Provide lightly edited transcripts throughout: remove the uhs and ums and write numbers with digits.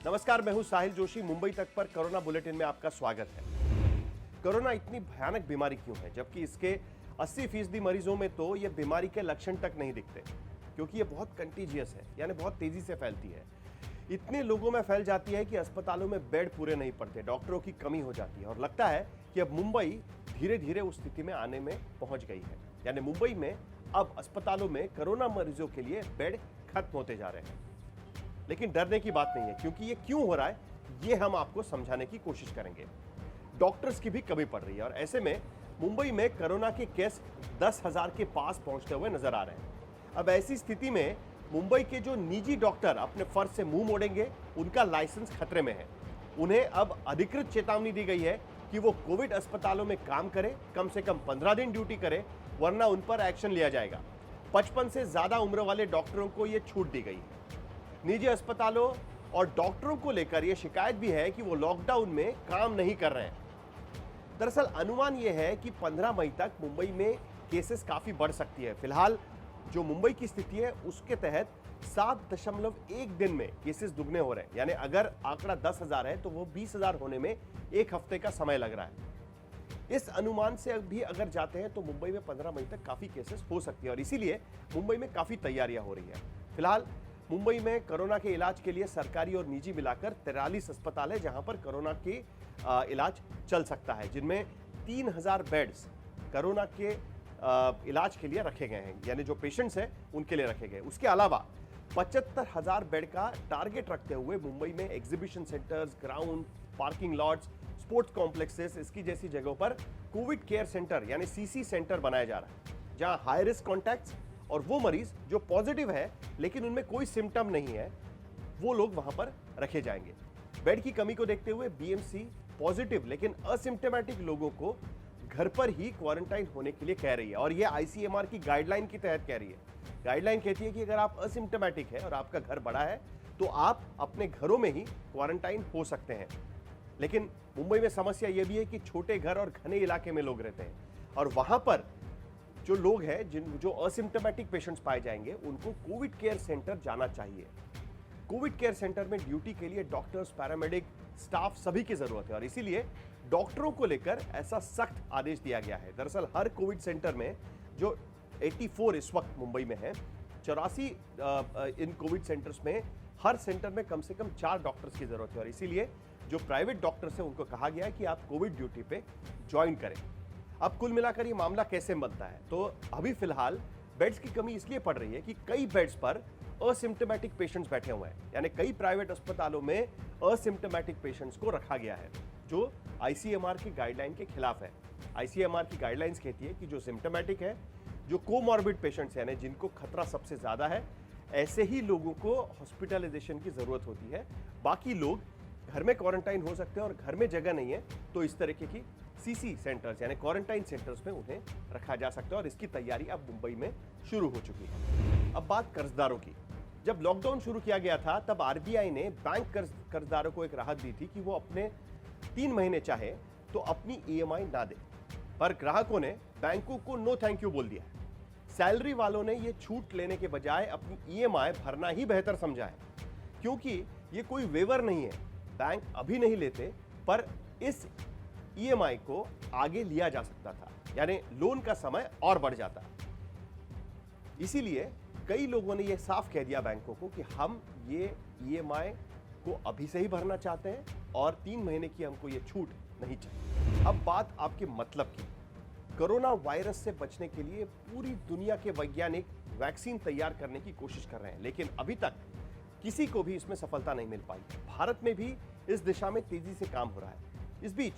नमस्कार, मैं हूं साहिल जोशी। मुंबई तक पर कोरोना बुलेटिन में आपका स्वागत है। कोरोना इतनी भयानक बीमारी क्यों है, जबकि इसके 80% मरीजों में तो ये बीमारी के लक्षण तक नहीं दिखते, क्योंकि ये बहुत कंटीजियस है, यानी बहुत तेजी से फैलती है। इतने लोगों में फैल जाती है कि अस्पतालों में बेड पूरे नहीं पड़ते, डॉक्टरों की कमी हो जाती है और लगता है कि अब मुंबई धीरे धीरे उस स्थिति में आने में पहुंच गई है। यानी मुंबई में अब अस्पतालों में कोरोना मरीजों के लिए बेड खत्म होते जा रहे हैं। लेकिन डरने की बात नहीं है, क्योंकि ये क्यों हो रहा है ये हम आपको समझाने की कोशिश करेंगे। डॉक्टर्स की भी कमी पड़ रही है और ऐसे में मुंबई में कोरोना के केस 10,000 के पास पहुंचते हुए नजर आ रहे हैं। अब ऐसी स्थिति में मुंबई के जो निजी डॉक्टर अपने फर्ज से मुंह मोड़ेंगे, उनका लाइसेंस खतरे में है। उन्हें अब अधिकृत चेतावनी दी गई है कि वो कोविड अस्पतालों में काम करें, कम से कम 15 दिन ड्यूटी करें, वरना उन पर एक्शन लिया जाएगा। 55 से ज्यादा उम्र वाले डॉक्टरों को यह छूट दी गई है। निजी अस्पतालों और डॉक्टरों को लेकर यह शिकायत भी है कि वो लॉकडाउन में काम नहीं कर रहे हैं। दरअसल अनुमान यह है कि 15 मई तक मुंबई में केसेस काफी बढ़ सकती है। फिलहाल जो मुंबई की स्थिति है उसके तहत 7.1 दिन में केसेस दुगने हो रहे हैं। यानी अगर आंकड़ा 10,000 है तो वो 20,000 होने में एक हफ्ते का समय लग रहा है। इस अनुमान से भी अगर जाते हैं तो मुंबई में 15 मई तक काफी केसेस हो सकती है और इसीलिए मुंबई में काफी तैयारियां हो रही है। फिलहाल मुंबई में कोरोना के इलाज के लिए सरकारी और निजी मिलाकर 43 अस्पताल है जहां पर कोरोना के इलाज चल सकता है, जिनमें 3,000 बेड्स कोरोना के इलाज के लिए रखे गए हैं, यानी जो पेशेंट्स हैं उनके लिए रखे गए। उसके अलावा 75,000 बेड का टारगेट रखते हुए मुंबई में exhibition centres, ground, parking lots, sports complexes, इसकी जैसी जगहों पर कोविड केयर सेंटर यानी सीसी सेंटर बनाया जा रहा है, जहां हाई रिस्क कॉन्टैक्ट्स और वो मरीज जो पॉजिटिव है लेकिन उनमें कोई सिम्टम नहीं है, वो लोग वहां पर रखे जाएंगे। बेड की कमी को देखते हुए बीएमसी पॉजिटिव लेकिन असिम्टोमेटिक लोगों को घर पर ही क्वारंटाइन होने के लिए कह रही है और ये आईसीएमआर की गाइडलाइन के तहत कह रही है। गाइडलाइन कहती है कि अगर आप असिम्टोमेटिक है और आपका घर बड़ा है तो आप अपने घरों में ही क्वारंटाइन हो सकते हैं। लेकिन मुंबई में समस्या यह भी है कि छोटे घर और घने इलाके में लोग रहते हैं और वहां पर जो लोग हैं जो असिम्टोमेटिक पेशेंट्स पाए जाएंगे उनको कोविड केयर सेंटर जाना चाहिए। कोविड केयर सेंटर में ड्यूटी के लिए डॉक्टर्स, पैरामेडिक, स्टाफ सभी की जरूरत है और इसीलिए डॉक्टरों को लेकर ऐसा सख्त आदेश दिया गया है। दरअसल हर कोविड सेंटर में जो 84 इस वक्त मुंबई में है, 84 इन कोविड सेंटर्स में हर सेंटर में कम से कम 4 डॉक्टर्स की जरूरत है और इसीलिए जो प्राइवेट डॉक्टर्स हैं उनको कहा गया है कि आप कोविड ड्यूटी पे ज्वाइन करें। अब कुल मिलाकर ये मामला कैसे बनता है, तो अभी फिलहाल बेड्स की कमी इसलिए पड़ रही है कि कई बेड्स पर असिम्टोमेटिक पेशेंट्स बैठे हुए हैं। यानी कई प्राइवेट अस्पतालों में असिम्टोमेटिक पेशेंट्स को रखा गया है, जो आईसीएमआर की गाइडलाइन के खिलाफ है। आईसीएमआर की गाइडलाइंस कहती है कि जो सिम्टोमेटिक है, जो कोमॉर्बिड पेशेंट्स यानी जिनको खतरा सबसे ज्यादा है, ऐसे ही लोगों को हॉस्पिटलाइजेशन की जरूरत होती है। बाकी लोग घर में क्वारंटाइन हो सकते हैं और घर में जगह नहीं है तो इस तरीके की सीसी सेंटर्स यानी क्वारंटाइन सेंटर्स में उन्हें रखा जा सकता है और इसकी तैयारी अब मुंबई में शुरू हो चुकी है। अब बात कर्जदारों की। जब लॉकडाउन शुरू किया गया था तब आरबीआई ने बैंक कर्जदारों को एक राहत दी थी कि वो अपने 3 महीने चाहे तो अपनी ईएमआई ना दे, पर ग्राहकों ने बैंकों को नो थैंक यू बोल दिया है। सैलरी वालों ने ये छूट लेने के बजाय अपनी ईएमआई भरना ही बेहतर समझा है, क्योंकि ये कोई वेवर नहीं है, बैंक अभी नहीं लेते, पर इस ईएमआई को आगे लिया जा सकता था, यानी लोन का समय और बढ़ जाता। इसीलिए कई लोगों ने यह साफ कह दिया बैंकों को कि हम ये ईएमआई को अभी से ही भरना चाहते हैं और 3 महीने की हमको ये छूट नहीं चाहिए। अब बात आपके मतलब की। कोरोना वायरस से बचने के लिए पूरी दुनिया के वैज्ञानिक वैक्सीन तैयार करने की कोशिश कर रहे हैं, लेकिन अभी तक किसी को भी इसमें सफलता नहीं मिल पाई। भारत में भी इस दिशा में तेजी से काम हो रहा है। इस बीच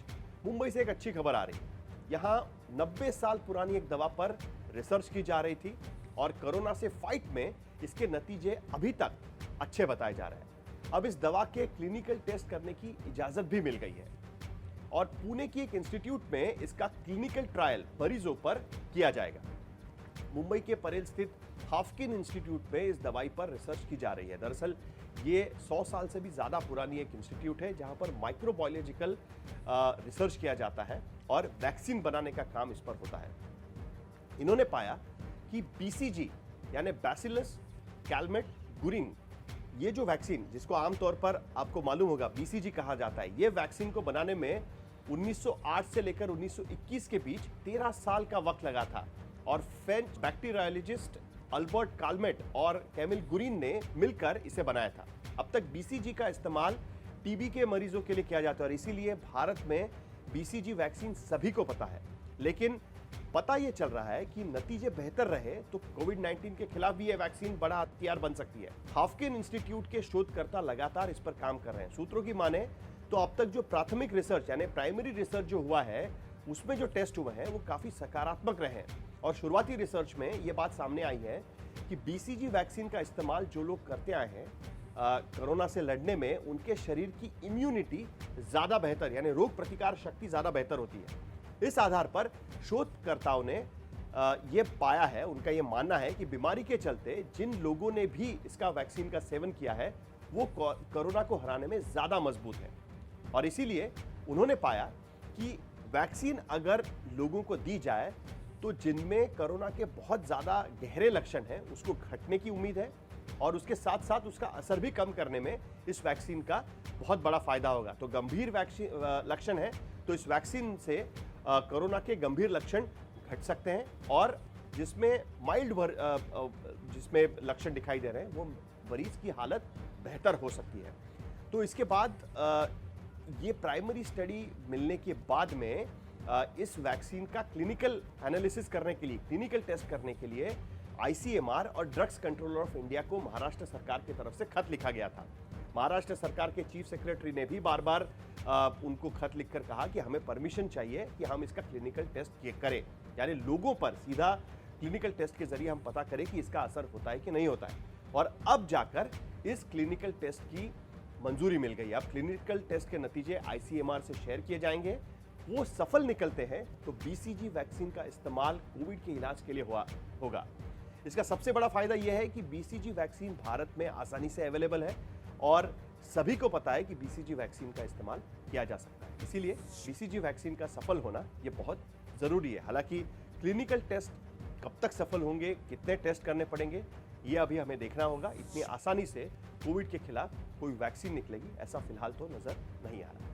मुंबई से एक अच्छी खबर आ रही है। यहां 90 साल पुरानी एक दवा पर रिसर्च की जा रही थी और कोरोना से फाइट में इसके नतीजे अभी तक अच्छे बताए जा रहे हैं। अब इस दवा के क्लिनिकल टेस्ट करने की इजाजत भी मिल गई है और पुणे की एक इंस्टीट्यूट में इसका क्लिनिकल ट्रायल मरीजों पर किया जाएगा। मुंबई के परेल स्थित हाफकिन इंस्टीट्यूट में इस दवाई पर रिसर्च की जा रही है। दरअसल ये 100 साल से भी ज्यादा पुरानी एक इंस्टीट्यूट है जहां पर माइक्रोबायोलॉजिकल रिसर्च किया जाता है और वैक्सीन बनाने का काम इस पर होता है। इन्होंने पाया कि बीसीजी यानी बैसिलस कैलमेट गुरिन ये जो वैक्सीन, जिसको आमतौर पर आपको मालूम होगा बीसीजी कहा जाता है, ये वैक्सीन को बनाने में 1908 से लेकर 1921 के बीच 13 साल का वक्त लगा था और फ्रेंच बैक्टीरियोलॉजिस्ट अल्बर्ट कालमेट और कैमिल गुरीन ने मिलकर इसे बनाया था। अब तक बीसीजी का इस्तेमाल टीबी के मरीजों के लिए किया जाता है और इसीलिए भारत में बीसीजी वैक्सीन सभी को पता है। लेकिन पता ये चल रहा है कि नतीजे बेहतर रहे तो कोविड-19 के खिलाफ भी ये वैक्सीन बड़ा हथियार बन सकती है। हाफकिन इंस्टीट्यूट के शोधकर्ता लगातार इस पर काम कर रहे हैं। सूत्रों की माने तो अब तक जो प्राथमिक रिसर्च यानी प्राइमरी रिसर्च जो हुआ है, उसमें जो टेस्ट हुए हैं वो काफी सकारात्मक रहे हैं और शुरुआती रिसर्च में ये बात सामने आई है कि बीसीजी वैक्सीन का इस्तेमाल जो लोग करते आए हैं कोरोना से लड़ने में, उनके शरीर की इम्यूनिटी ज्यादा बेहतर यानी रोग प्रतिकार शक्ति ज्यादा बेहतर होती है। इस आधार पर शोधकर्ताओं ने ये पाया है, उनका ये मानना है कि बीमारी के चलते जिन लोगों ने भी इसका वैक्सीन का सेवन किया है वो कोरोना को हराने में ज्यादा मजबूत है और इसीलिए उन्होंने पाया कि वैक्सीन अगर लोगों को दी जाए तो जिनमें कोरोना के बहुत ज्यादा गहरे लक्षण हैं उसको घटने की उम्मीद है और उसके साथ साथ उसका असर भी कम करने में इस वैक्सीन का बहुत बड़ा फायदा होगा। तो गंभीर लक्षण है तो इस वैक्सीन से कोरोना के गंभीर लक्षण घट सकते हैं और जिसमें जिसमें लक्षण दिखाई दे रहे हैं वो मरीज की हालत बेहतर हो सकती है। तो इसके बाद ये प्राइमरी स्टडी मिलने के बाद में इस वैक्सीन का क्लिनिकल एनालिसिस करने के लिए, क्लिनिकल टेस्ट करने के लिए आईसीएमआर और ड्रग्स कंट्रोलर ऑफ इंडिया को महाराष्ट्र सरकार की तरफ से खत लिखा गया था। महाराष्ट्र सरकार के चीफ सेक्रेटरी ने भी बार बार उनको खत लिखकर कहा कि हमें परमिशन चाहिए कि हम इसका क्लिनिकल टेस्ट करें, यानी लोगों पर सीधा क्लिनिकल टेस्ट के जरिए हम पता करें कि इसका असर होता है कि नहीं होता है। और अब जाकर इस क्लिनिकल टेस्ट की मंजूरी मिल गई। अब क्लिनिकल टेस्ट के नतीजे आईसीएमआर से शेयर किए जाएंगे, वो सफल निकलते हैं तो बीसीजी वैक्सीन का इस्तेमाल कोविड के इलाज के लिए होगा। इसका सबसे बड़ा फायदा यह है कि बीसीजी वैक्सीन भारत में आसानी से अवेलेबल है और सभी को पता है कि बीसीजी वैक्सीन का इस्तेमाल किया जा सकता है। इसीलिए बीसीजी वैक्सीन का सफल होना ये बहुत जरूरी है। हालांकि क्लिनिकल टेस्ट कब तक सफल होंगे, कितने टेस्ट करने पड़ेंगे, ये अभी हमें देखना होगा। इतनी आसानी से कोविड के खिलाफ कोई वैक्सीन निकलेगी ऐसा फिलहाल तो नजर नहीं आ रहा।